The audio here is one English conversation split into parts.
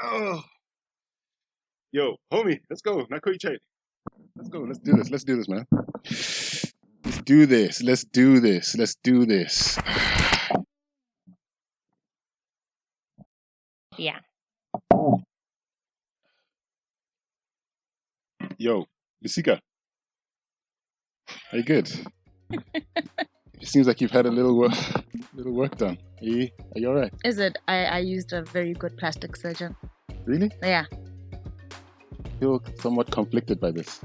Oh. Yo, homie, let's go. Nyakie. Let's go. Let's do this. Let's do this, man. Let's do this. Let's do this. Let's do this. Yeah. Yo, Bisika. Are you good? It seems like you've had a little work done. Are you all right? Is it? I used a very good plastic surgeon. Really? Yeah. I feel somewhat conflicted by this.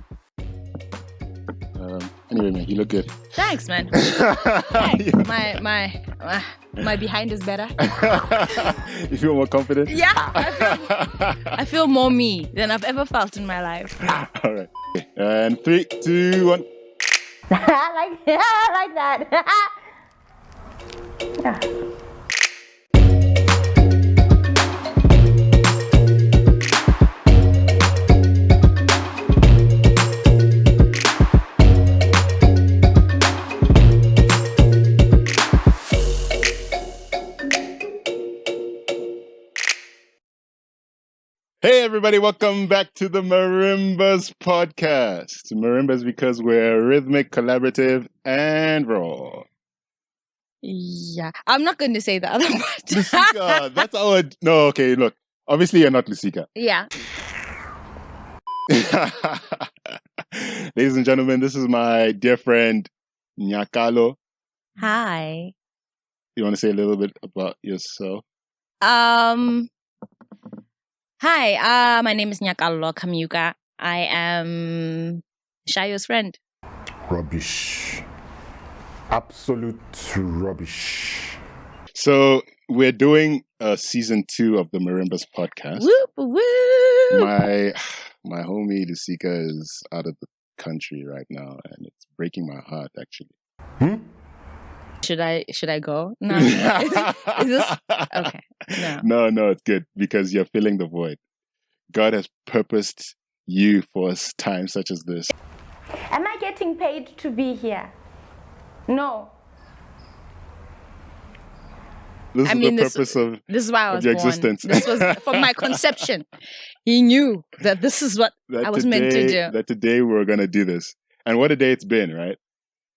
Anyway, man, you look good. Thanks, man. Thanks. My behind is better. You feel more confident? Yeah. I feel more me than I've ever felt in my life. All right. And 3, 2, 1. like that. Yeah. Hey everybody, welcome back to the Marimbas Podcast. Marimbas because we're rhythmic, collaborative, and raw. Yeah. I'm not going to say the other part. Lusika, that's our... No, okay, look. Obviously you're not Lusika. Yeah. Ladies and gentlemen, this is my dear friend, Nyakallo. Hi. You want to say a little bit about yourself? Hi, my name is Nyakallo Kamyuka. I am Sayo's friend. Rubbish. Absolute rubbish. So we're doing season 2 of the Marimbas Podcast. Whoop, whoop. My homie Lusika is out of the country right now, and it's breaking my heart actually. Should I go? No. Is this okay? No. No, it's good because you're filling the void. God has purposed you for a time such as this. Am I getting paid to be here? No. This is the purpose of this is why I was your born. existence. This was from my conception. He knew that this is what I was meant to do. That today we're going to do this. And what a day it's been, right?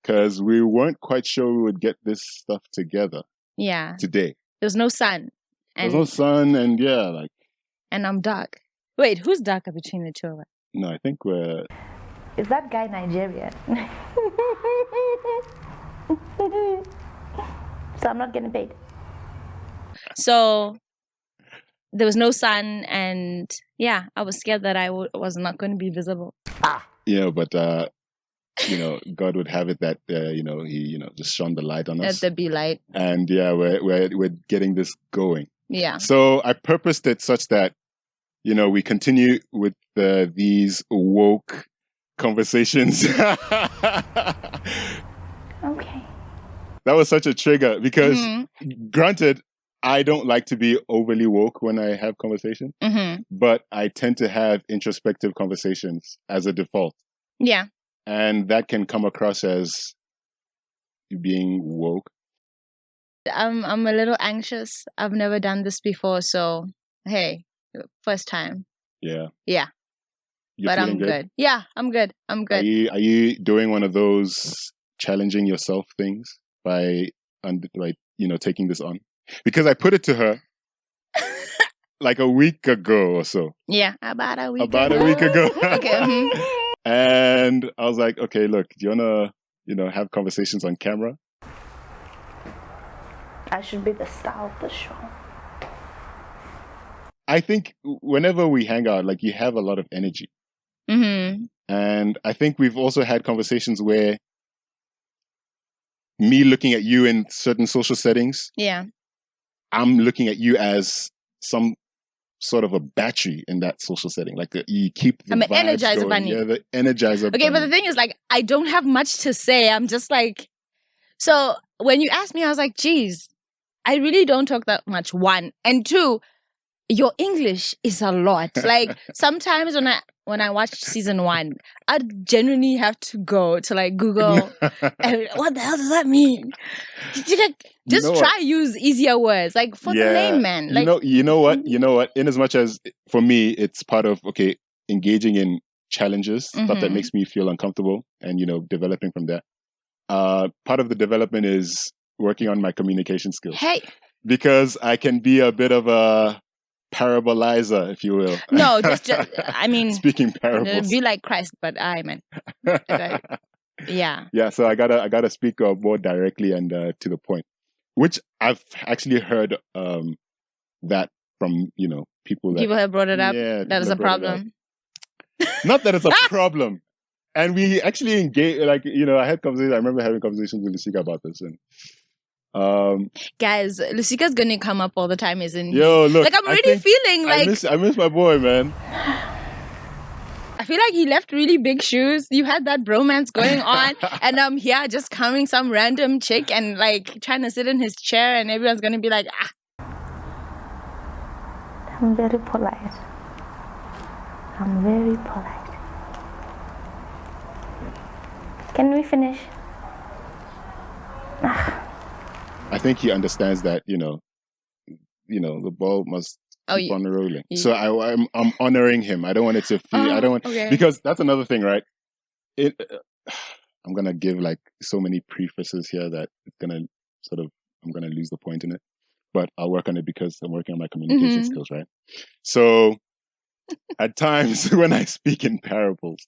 Because we weren't quite sure we would get this stuff together. Yeah. Today. There's no sun. There's no sun, and yeah, like... And I'm dark. Wait, who's darker between the two of us? No, I think we're... Is that guy Nigerian? So I'm not getting paid. So there was no sun, and yeah, I was scared that I was not going to be visible. Yeah, but God would have it that he just shone the light on us. Let there be light. And yeah, we're getting this going. Yeah. So I purposed it such that we continue with these woke conversations. Okay. That was such a trigger because, granted, I don't like to be overly woke when I have conversations, but I tend to have introspective conversations as a default. Yeah. And that can come across as being woke. I'm a little anxious. I've never done this before, so hey, first time. Yeah. Yeah. You're but I'm good. Yeah, I'm good. I'm good. Are you doing one of those challenging yourself things by taking this on? Because I put it to her like a week ago or so. Yeah, about a week ago. Okay. And I was like, okay, look, do you want to, have conversations on camera? I should be the star of the show. I think whenever we hang out, like, you have a lot of energy. And I think we've also had conversations where me looking at you in certain social settings, I'm looking at you as some sort of a battery in that social setting. Like you keep the I'm an vibes energizer going. bunny. Yeah, the energizer Okay, bunny. but the thing is, like, I don't have much to say. I'm just like, so when you asked me, I was like, geez, I really don't talk that much. 1 and 2, your English is a lot. Like sometimes when I watch season 1, I genuinely have to go to like Google and what the hell does that mean? Just try use easier words like for the layman. Like you know what? In as much as for me, it's part of engaging in challenges, stuff that makes me feel uncomfortable, and developing from that. Part of the development is working on my communication skills. Hey, because I can be a bit of a parabolizer, if you will. No, just I mean, speaking parables. Be like Christ, but I mean, yeah. Yeah, so I gotta speak more directly and to the point, which I've actually heard that from people have brought it up. Yeah, that is a problem. Not that it's a problem, and we actually engage. Like I had conversations. I remember having conversations with Lusika about this, and guys, Lusika's gonna come up all the time, isn't he? Yo, look, like I'm already feeling like I miss my boy, man. I feel like he left really big shoes. You had that bromance going on, and I'm here just coming some random chick and like trying to sit in his chair, and everyone's gonna be like, ah. I'm very polite. I'm very polite. Can we finish? I think he understands that the ball must keep on rolling. Yeah. So I'm honoring him. I don't want it to feel. I don't want because that's another thing, right? I'm gonna give like so many prefaces here that it's gonna I'm gonna lose the point in it. But I'll work on it because I'm working on my communication skills, right? So at times when I speak in parables,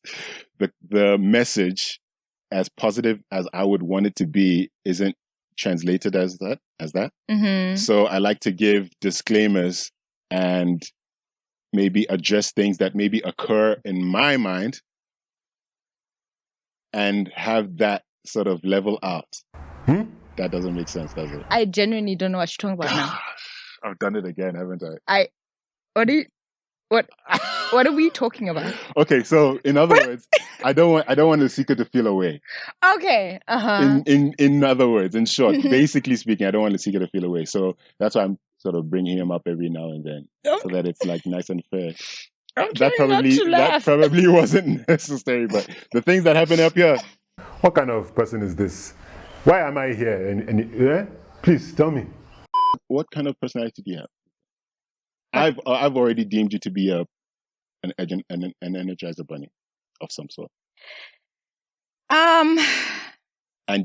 the message, as positive as I would want it to be, isn't translated as that. So I like to give disclaimers and maybe address things that maybe occur in my mind and have that sort of level out. That doesn't make sense, does it? I genuinely don't know what you're talking about now. I've done it again, haven't I? What are we talking about? Okay, so in other words, I don't want the seeker to feel away. Okay. In other words, in short, basically speaking, I don't want the seeker to feel away. So that's why I'm sort of bringing him up every now and then, so that it's like nice and fair. That probably wasn't necessary, but the things that happen up here. What kind of person is this? Why am I here? And please tell me. What kind of personality do you have? I've already deemed you to be an energizer bunny of some sort. And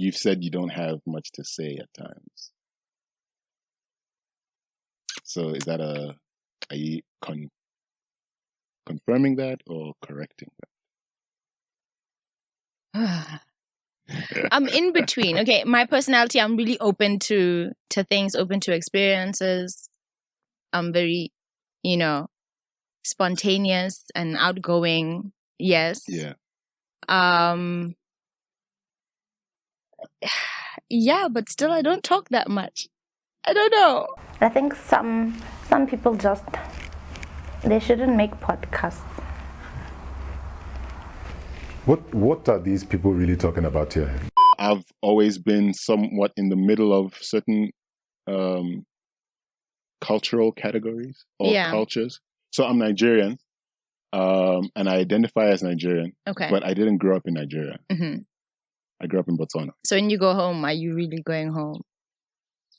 you've said you don't have much to say at times. So is that are you confirming that or correcting that? I'm in between. Okay, my personality, I'm really open to things, open to experiences. I'm very, spontaneous and outgoing. Yes. Yeah. Yeah, but still I don't talk that much. I don't know. I think some people they shouldn't make podcasts. What are these people really talking about here? I've always been somewhat in the middle of certain cultural categories or cultures. So I'm Nigerian, and I identify as Nigerian. Okay. But I didn't grow up in Nigeria. I grew up in Botswana. So when you go home, are you really going home?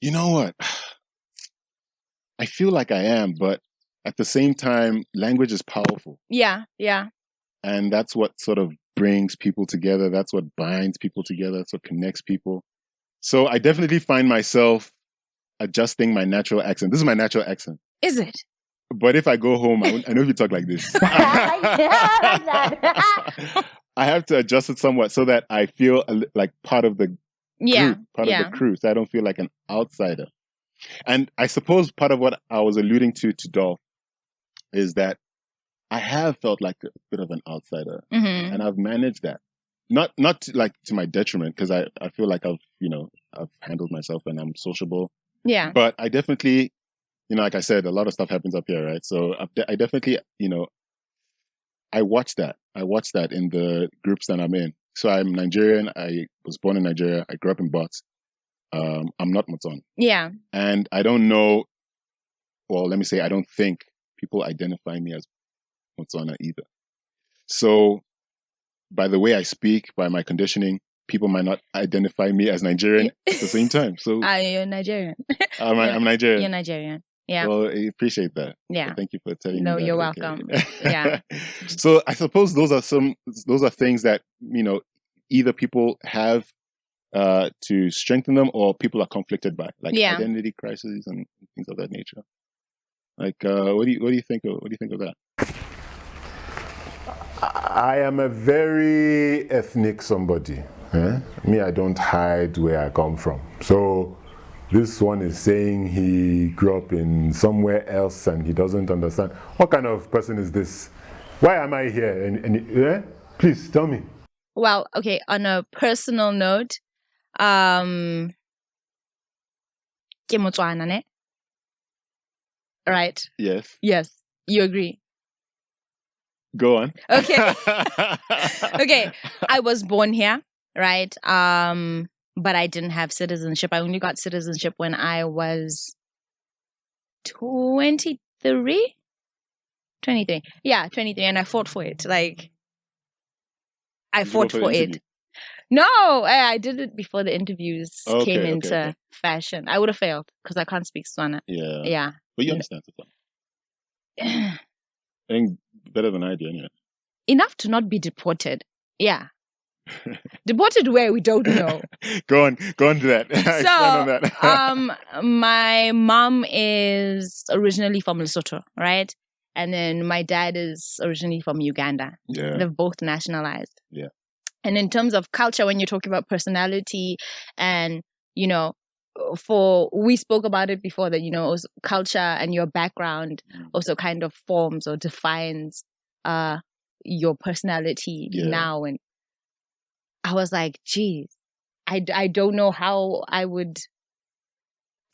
You know what? I feel like I am, but at the same time, language is powerful. Yeah. And that's what sort of brings people together. That's what binds people together. That's what connects people. So I definitely find myself adjusting my natural accent. This is my natural accent. Is it? But if I go home, I know if you talk like this. I have to adjust it somewhat so that I feel like part of the group, part of the crew, so I don't feel like an outsider. And I suppose part of what I was alluding to Dolph is that I have felt like a bit of an outsider, and I've managed that. Not to my detriment, because I feel like I've handled myself and I'm sociable. Yeah. But I definitely, like I said, a lot of stuff happens up here, right? So I definitely, I watch that. I watch that in the groups that I'm in. So I'm Nigerian. I was born in Nigeria. I grew up in Bots. I'm not Botswana. Yeah. And I don't know well, let me say, I don't think people identify me as Botswana either. So by the way I speak, by my conditioning, people might not identify me as Nigerian at the same time. So You're Nigerian. I'm Nigerian. You're Nigerian. Yeah. Well, I appreciate that. Yeah. So thank you for telling me. No, that. you're Okay. welcome. Yeah. So I suppose those are things that, either people have to strengthen them, or people are conflicted by, like identity crises and things of that nature. Like, what do you think of that? I am a very ethnic somebody. Me, I don't hide where I come from. So this one is saying he grew up in somewhere else and he doesn't understand. What kind of person is this? Why am I here? And please tell me. Well, okay, on a personal note, ke Motswana, ne? Right? Yes. Yes. You agree? Go on. Okay. Okay. I was born here, right? But I didn't have citizenship. I only got citizenship when I was 23. Yeah, 23. And I fought for it. Like, I fought for it. No, I did it before the interviews came into fashion. I would have failed because I can't speak Tswana. Yeah. Yeah. But you understand Tswana. I think better than I do, anyway. Enough to not be deported. Yeah. Deported where, we don't know. Go on to that. So, my mom is originally from Lesotho, right? And then my dad is originally from Uganda. Yeah. They're both nationalized. Yeah. And in terms of culture, when you're talking about personality and, we spoke about it before that, culture and your background also kind of forms or defines your personality now. And I was like, geez, I don't know how I would.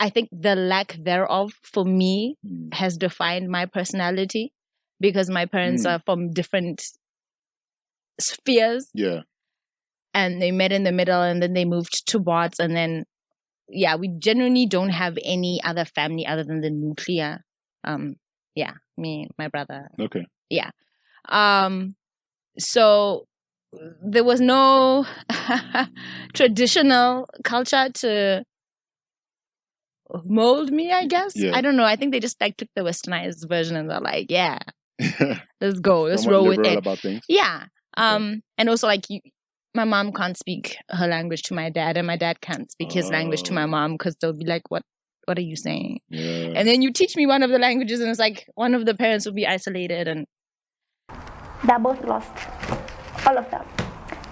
I think the lack thereof for me has defined my personality because my parents are from different spheres. Yeah. And they met in the middle and then they moved to Bots. And then, we genuinely don't have any other family other than the nuclear. Me, my brother. Okay. Yeah. So there was no traditional culture to mold me, I guess. Yeah. I don't know. I think they just took the westernized version and they're like, yeah, let's go. Let's Somewhat roll with it. About things. Yeah. And also my mom can't speak her language to my dad and my dad can't speak his language to my mom because they'll be like, what are you saying? Yeah. And then you teach me one of the languages and it's like one of the parents will be isolated and they're both lost. All of them.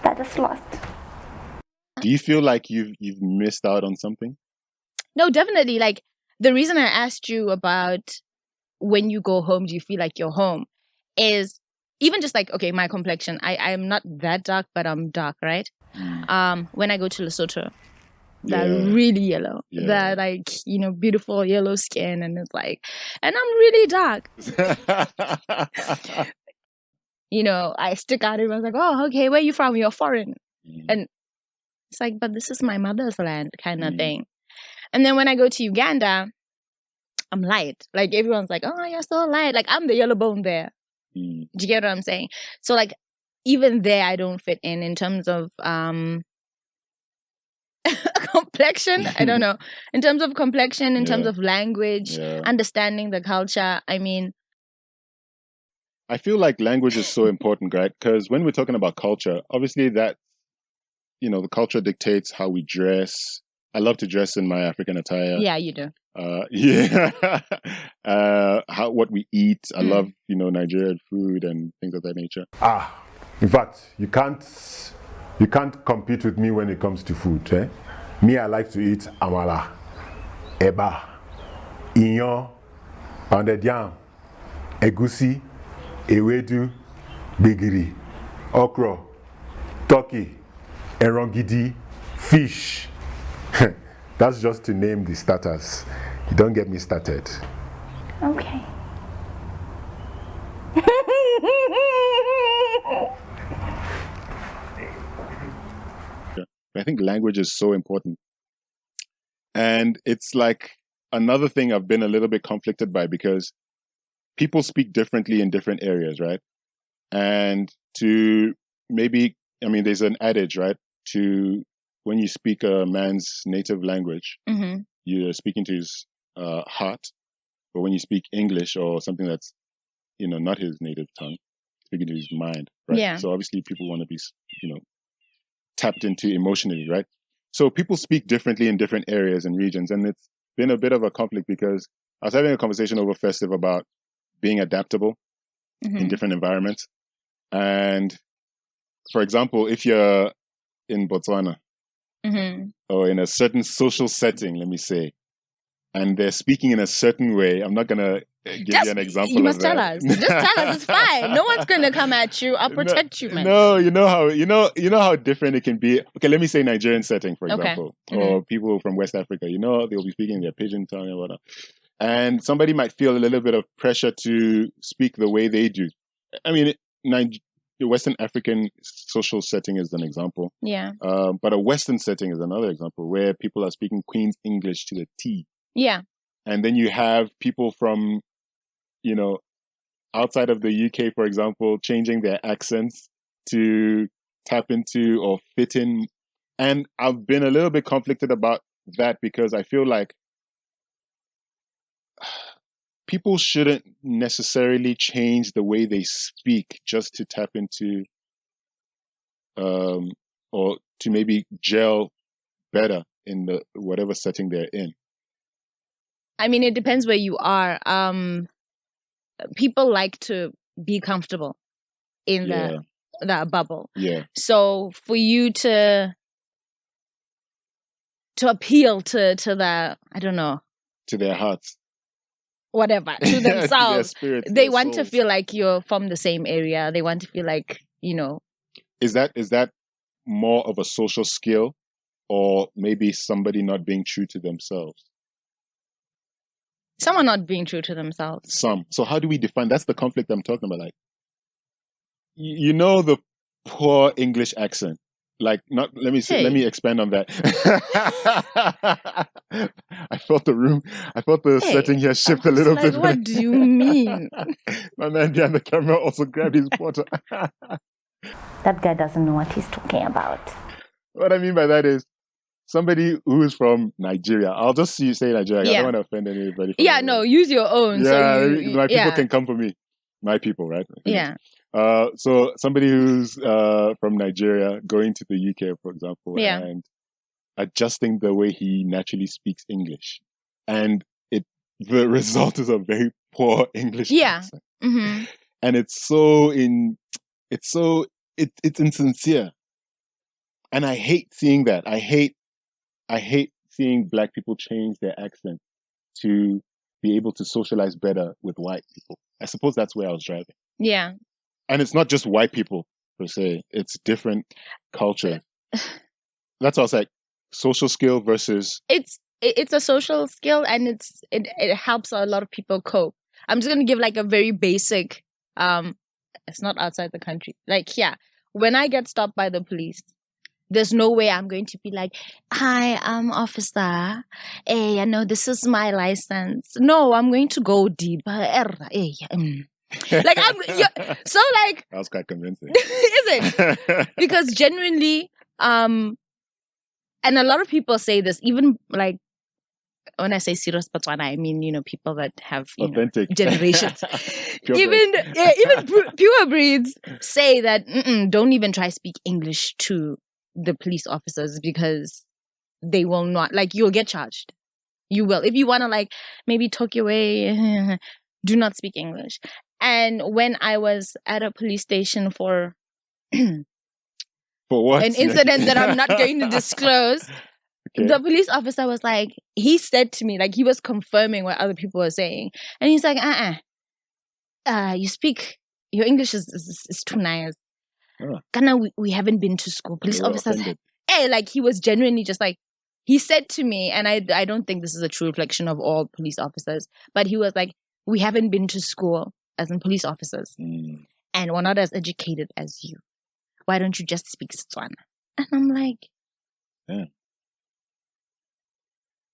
They're just lost. Do you feel like you've missed out on something? No, definitely. Like the reason I asked you about when you go home, do you feel like you're home? Is even just like, okay, my complexion. I am not that dark, but I'm dark, right? When I go to Lesotho, they're really yellow. Yeah. They're like, beautiful yellow skin, and it's like, and I'm really dark. I stick out. Everyone's like, oh, okay, where are you from? You're foreign. And it's like, but this is my mother's land kind of thing. And then when I go to Uganda, I'm light. Like everyone's like, oh, you're so light. Like I'm the yellow bone there. Do you get what I'm saying? So like even there, I don't fit in terms of complexion. I don't know. In terms of complexion, in terms of language, understanding the culture. I mean, I feel like language is so important, right? Because when we're talking about culture, obviously that, the culture dictates how we dress. I love to dress in my African attire. Yeah, you do. What we eat. I love, Nigerian food and things of that nature. In fact, you can't compete with me when it comes to food. Me, I like to eat amala, eba, inyo, pounded yam, egusi, ewedu, gbegiri, okra, turkey, erongidi, fish. That's just to name the starters. You don't get me started. Okay. I think language is so important. And it's like, another thing I've been a little bit conflicted by, because people speak differently in different areas, right? And to maybe, I mean, there's an adage, right? To when you speak a man's native language, you're speaking to his heart. But when you speak English or something that's, not his native tongue, speaking to his mind, right? Yeah. So obviously people want to be, tapped into emotionally, right? So people speak differently in different areas and regions. And it's been a bit of a conflict, because I was having a conversation over festive about being adaptable in different environments. And for example, if you're in Botswana or in a certain social setting, let me say, and they're speaking in a certain way, I'm not going to give you an example. You must of that. tell us. Just tell us. It's fine. No one's going to come at you. I'll protect you, man. No, you know how different it can be. Okay, let me say Nigerian setting, for example, or people from West Africa. They'll be speaking their pidgin tongue and whatnot. And somebody might feel a little bit of pressure to speak the way they do. I mean, the Western African social setting is an example. Yeah. But a Western setting is another example, where people are speaking Queen's English to the T. Yeah. And then you have people from, outside of the UK, for example, changing their accents to tap into or fit in. And I've been a little bit conflicted about that, because I feel like people shouldn't necessarily change the way they speak just to tap into or to maybe gel better in the whatever setting they're in. I mean, it depends where you are. People like to be comfortable in that bubble. Yeah. So for you to appeal to the, I don't know, to their hearts, whatever, to themselves, to their spirits, they their want souls. to feel like you're from the same area. They want to feel like, Is that more of a social skill, or maybe somebody not being true to themselves? Someone not being true to themselves. So how do we define? That's the conflict I'm talking about. Like, the poor English accent. Like, not. Let me expand on that. I felt the setting here shift a little bit. What do you mean? My man behind the camera also grabbed his water. That guy doesn't know what he's talking about. What I mean by that is, somebody who is from Nigeria. I'll just say Nigeria. I don't want to offend anybody. Use your own. Yeah, my people can come for me. My people, right? Yeah. So somebody who's from Nigeria going to the UK, for example, and adjusting the way he naturally speaks English, and the result is a very poor English accent. And it's insincere, and I hate seeing that. I hate seeing Black people change their accent to be able to socialize better with white people. I suppose that's where I was driving. Yeah. And it's not just white people per se; it's different culture. That's why I was like, social skill versus. It's a social skill, and it helps a lot of people cope. I'm just gonna give like a very basic. It's not outside the country. Like, when I get stopped by the police, there's no way I'm going to be like, "Hi, officer. Hey, I know this is my license." No, I'm going to go deep. Like so like that was quite convincing. Is it? Because genuinely, and a lot of people say this, even like when I say serious Botswana, I mean, people that have authentic generations. even pure breeds say that don't even try speak English to the police officers, because they will not, like, you'll get charged. You will. If you want to like maybe talk your way, do not speak English. And when I was at a police station for what? An incident that I'm not going to disclose, the police officer was like, he said to me, like, he was confirming what other people were saying. And he's like, your English is too nice. Ghana, we haven't been to school. Police officers, like, he was genuinely just like, he said to me, and I don't think this is a true reflection of all police officers, but he was like, we haven't been to school as in police officers, and we're not as educated as you. Why don't you just speak Setswana? And I'm like,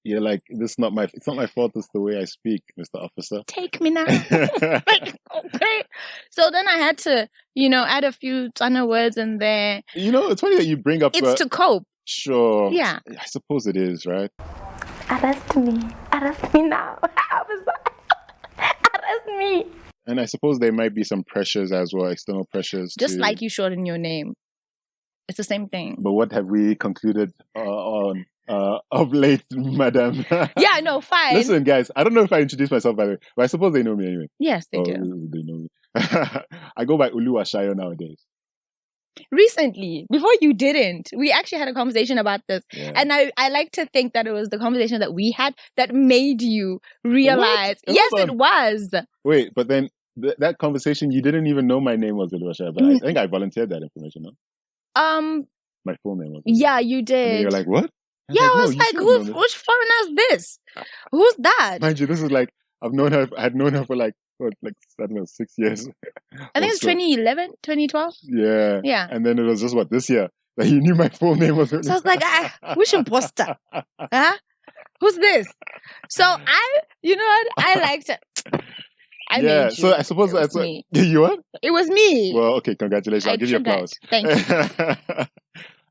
you're like, it's not my fault. It's the way I speak, Mr. Officer. Take me now. Like, okay. So then I had to, add a few Tswana words in there. It's funny that you bring up. It's to cope. Sure. Yeah. I suppose it is, right? Arrest me. Arrest me now. Arrest me. And I suppose there might be some pressures as well, external pressures. Just like you shorten your name. It's the same thing. But what have we concluded on of late, madam? Yeah, no, fine. Listen, guys, I don't know if I introduced myself by the way, but I suppose they know me anyway. Yes, they do. They know me. I go by Oluwasayo nowadays. Recently, before you didn't, we actually had a conversation about this. Yeah. And I like to think that it was the conversation that we had that made you realize. What? Yes, it was. Wait, but then that conversation, you didn't even know my name was Oluwasayo, but I think I volunteered that information, no? My full name was. Yeah, you did. And then you're like, what? I was like, which foreigner is this? Who's that? Mind you, this is like, I had known her for like, I don't know, 6 years. I think it's 2011, 2012. Yeah. Yeah. And then it was just this year that you knew my full name was. So I was like, which imposter? Huh? Who's this? So you know what? I liked it. I made you. So I suppose it was me. You what? It was me. Well, okay, congratulations. I'll give you applause. Thank you.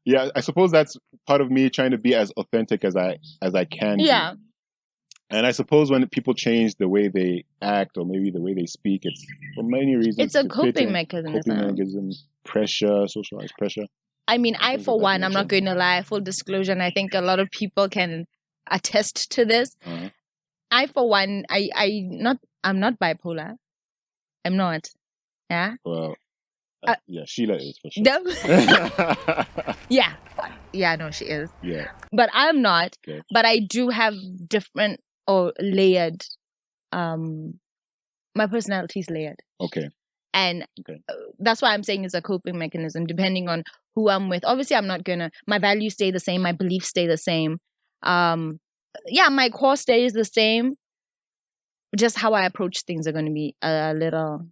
Yeah, I suppose that's part of me trying to be as authentic as I can. Yeah. Be. And I suppose when people change the way they act or maybe the way they speak, it's for many reasons. It's a coping mechanism. Pressure, socialized pressure. I mean, for one, I'm not going to lie, full disclosure, and I think a lot of people can attest to this. Uh-huh. I, for one, I'm not bipolar. I'm not. Yeah? Well, yeah, Sheila is for sure. No. Yeah, no, she is. Yeah. But I'm not. Okay. But I do have different or layered, my personality is layered. Okay. And that's why I'm saying it's a coping mechanism, depending on who I'm with. Obviously, my values stay the same, my beliefs stay the same. My core stays the same. Just how I approach things are going to be a little,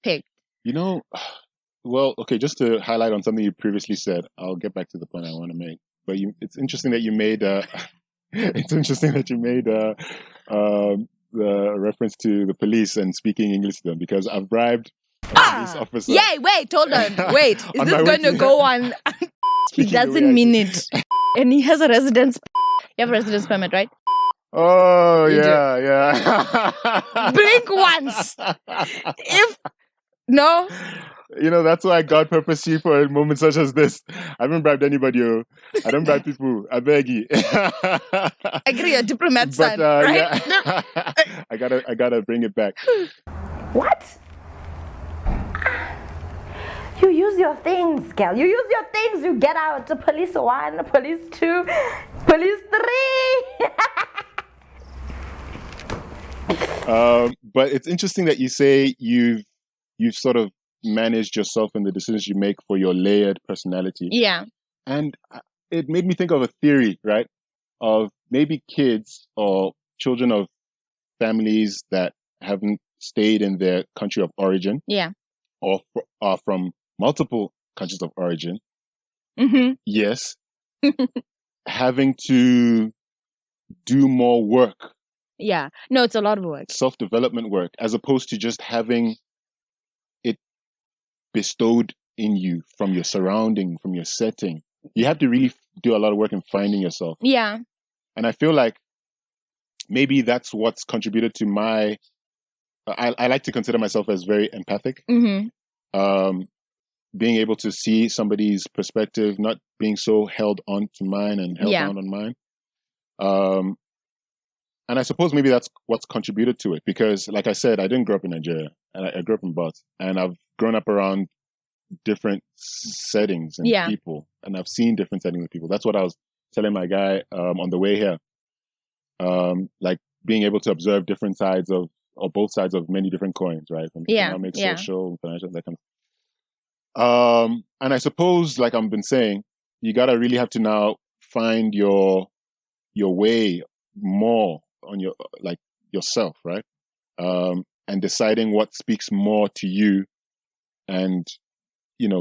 picked. Well, okay, just to highlight on something you previously said, I'll get back to the point I want to make. But it's interesting that you made the reference to the police and speaking English to them, because I've bribed a police officer. Yeah, wait, hold on. Wait, is this going to go on? He doesn't mean it. And he has a residence. You have a residence permit, right? Oh, yeah. Blink once. No. That's why God purposed you for a moment such as this. I haven't bribed anybody. I don't bribe people. I beg you. I agree, you're a diplomat, son, right? Yeah. I gotta bring it back. What? You use your things, girl. You use your things. You get out. Police 1, police 2, police 3. But it's interesting that you say you've sort of managed yourself in the decisions you make for your layered personality. Yeah. And it made me think of a theory, right? Of maybe kids or children of families that haven't stayed in their country of origin. Yeah. Or are from multiple countries of origin. Mm-hmm. Yes. Having to do more work. Yeah. No, it's a lot of work. Self-development work, as opposed to just having it bestowed in you from your surrounding, from your setting. You have to really do a lot of work in finding yourself. Yeah. And I feel like maybe that's what's contributed to my... I like to consider myself as very empathic. Mm-hmm. Being able to see somebody's perspective, not being so held on to mine and held down on mine. And I suppose maybe that's what's contributed to it, because, like I said, I didn't grow up in Nigeria, and I grew up in Bots, and I've grown up around different settings and people, and I've seen different settings of people. That's what I was telling my guy on the way here, like being able to observe different sides of, or both sides of many different coins, right? From economic, social, financial, that kind of. And I suppose, like I've been saying, you gotta really have to now find your way more on your, like, yourself, right? And deciding what speaks more to you, and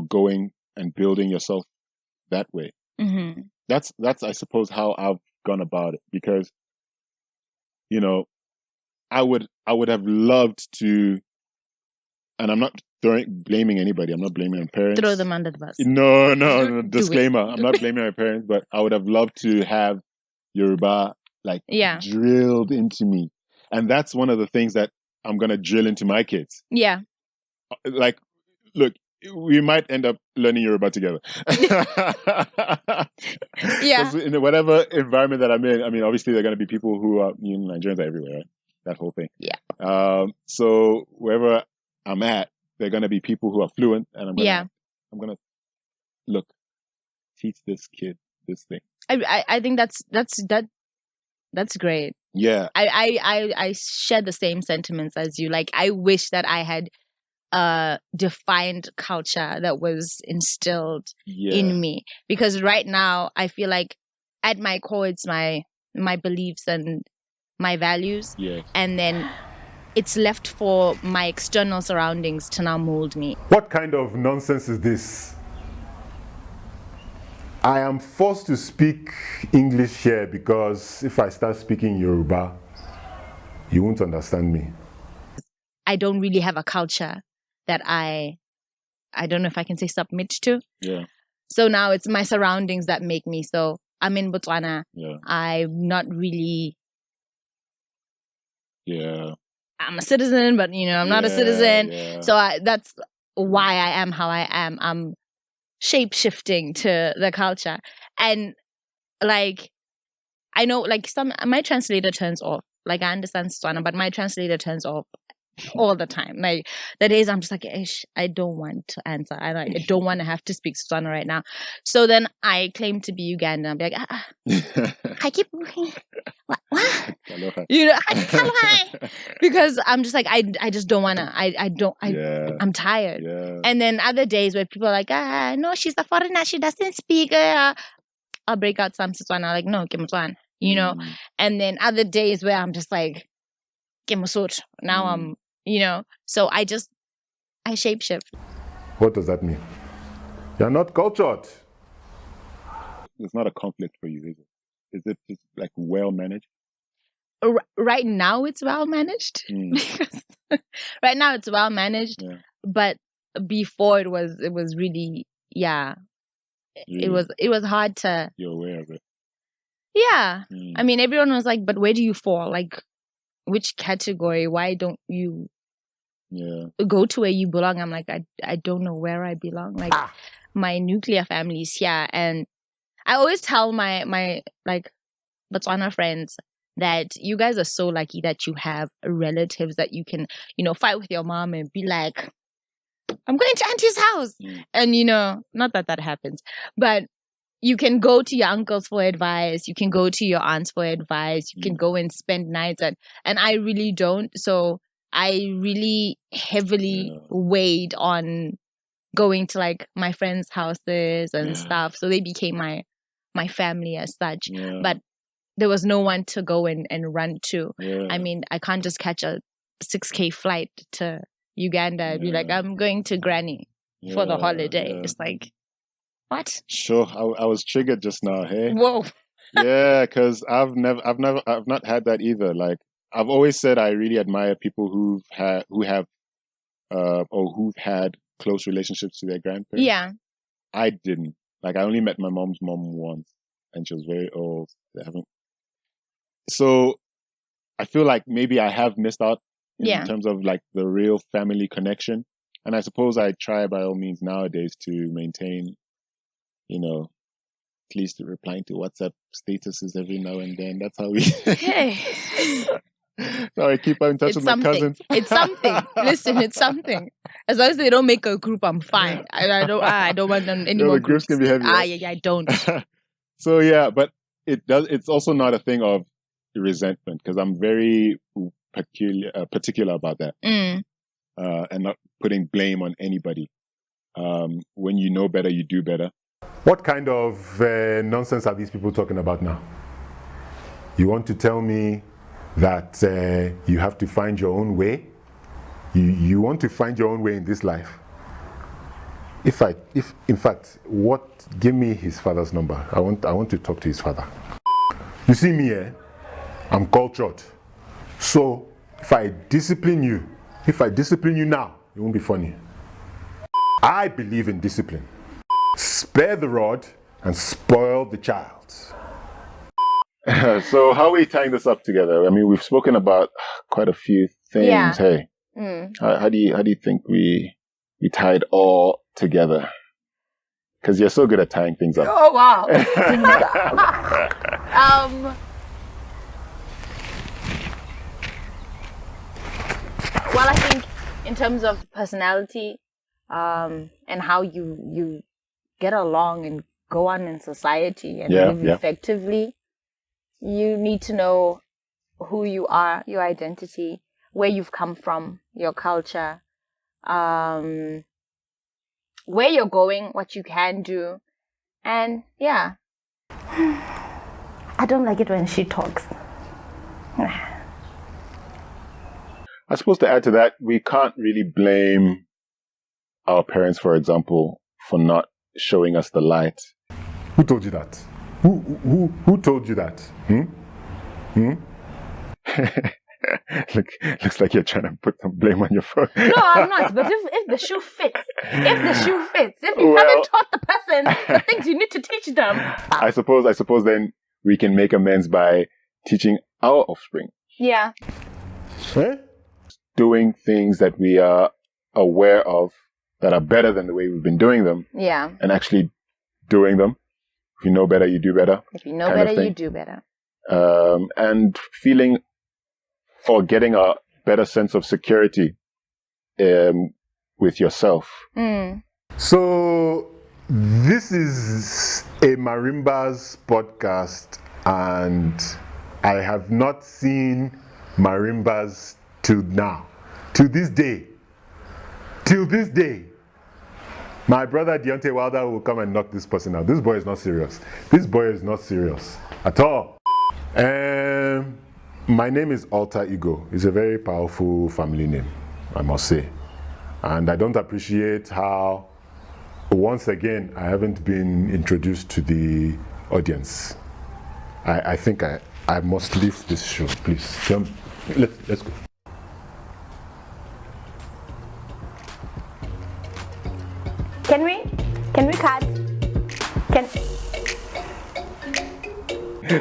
going and building yourself that way. Mm-hmm. that's I suppose how I've gone about it, because I would have loved to, and I'm not blaming anybody. I'm not blaming my parents. Throw them under the bus. No. Disclaimer. I'm not blaming my parents, but I would have loved to have Yoruba drilled into me. And that's one of the things that I'm going to drill into my kids. Yeah. Like, look, we might end up learning Yoruba together. Yeah. In whatever environment that I'm in, I mean, obviously there are going to be people who are, Nigerians are everywhere, right? That whole thing. Yeah. So wherever I'm at, there are going to be people who are fluent, and I'm going to look, teach this kid this thing. I think that's great. Yeah. I share the same sentiments as you. Like, I wish that I had a defined culture that was instilled in me, because right now I feel like at my core it's my beliefs and my values, and then it's left for my external surroundings to now mold me. What kind of nonsense is this? I am forced to speak English here because if I start speaking Yoruba, you won't understand me. I don't really have a culture that I don't know if I can say submit to. Yeah. So now it's my surroundings that make me. So I'm in Botswana. Yeah. I'm not really. Yeah. I'm a citizen, but I'm not a citizen. Yeah. So that's why I am how I am. I'm shape-shifting to the culture. And like, I know, like, my translator turns off. Like, I understand Botswana, but my translator turns off all the time. Like, the days I'm just like, I don't want to answer. I don't want to have to speak Botswana right now. So then I claim to be Uganda. I'm like, I keep what? Because I'm just like, I just don't want to. I'm tired. Yeah. And then other days where people are like, no, she's a foreigner. She doesn't speak. I'll break out some Botswana. Like, no, Botswana. And then other days where I'm just like, now I'm, so I shapeshift. What does that mean? You're not cultured. It's not a conflict for you, is it? Is it just like well managed? Right now it's well managed. Because right now it's well managed, but before it was really, it was hard to. You're aware of it. Yeah. I mean, everyone was like, but where do you fall? Like, which category? Why don't you go to where you belong? I'm like, I don't know where I belong. Like, my nuclear family is here. And I always tell my like Botswana friends that you guys are so lucky that you have relatives that you can, fight with your mom and be like, I'm going to auntie's house. And, not that happens, but you can go to your uncles for advice. You can go to your aunts for advice. You can go and spend nights and I really don't. So I really heavily weighed on going to like my friends' houses and stuff. So they became my family as such. Yeah. But there was no one to go and run to. Yeah. I mean, I can't just catch a 6K flight to Uganda and be like, I'm going to Granny for the holiday. It's like, what? Sure, I was triggered just now. Hey. Whoa. Yeah, because I've not had that either. Like, I've always said I really admire people who've had close relationships to their grandparents. Yeah. I didn't. Like, I only met my mom's mom once, and she was very old. So I feel like maybe I have missed out in terms of like the real family connection. And I suppose I try by all means nowadays to maintain, at least replying to WhatsApp statuses every now and then. That's how we. Hey. So I keep in touch with my cousins. It's something. Listen, it's something. As long as they don't make a group, I'm fine. I don't want them anymore. The groups can be heavy. I don't. So but it's also not a thing of resentment, because I'm very particular about that, and not putting blame on anybody. When you know better, you do better. What kind of nonsense are these people talking about now? You want to tell me that you have to find your own way? You want to find your own way in this life? If in fact, give me his father's number. I want to talk to his father. You see me, I'm cultured. So if I discipline you now, it won't be funny. I believe in discipline. Spare the rod and spoil the child. So how are we tying this up together? I mean, we've spoken about quite a few things. Yeah. Hey, how do you think we tie it all together? Because you're so good at tying things up. Oh wow. Well, I think in terms of personality, and how you get along and go on in society and live effectively, you need to know who you are, your identity, where you've come from, your culture, where you're going, what you can do, and yeah. I don't like it when she talks. I suppose to add to that, we can't really blame our parents, for example, for not showing us the light. Who told you that? Who told you that? Looks like you're trying to put some blame on your phone. No, I'm not. But if the shoe fits, if you haven't taught the person the things you need to teach them. I suppose then we can make amends by teaching our offspring. Yeah. Doing things that we are aware of that are better than the way we've been doing them. Yeah. And actually doing them. If you know better, you do better. If you know better, you do better. And feeling or getting a better sense of security with yourself. So this is a Marimbas podcast, and I have not seen Marimbas till now. Till this day. My brother Deontay Wilder will come and knock this person out. This boy is not serious. At all. My name is Alter Ego. It's a very powerful family name, I must say. And I don't appreciate how, once again, I haven't been introduced to the audience. I think I must leave this show, please. Let's go. Can we cut?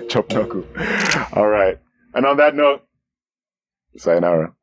Chop knuckle. All right. And on that note, sayonara.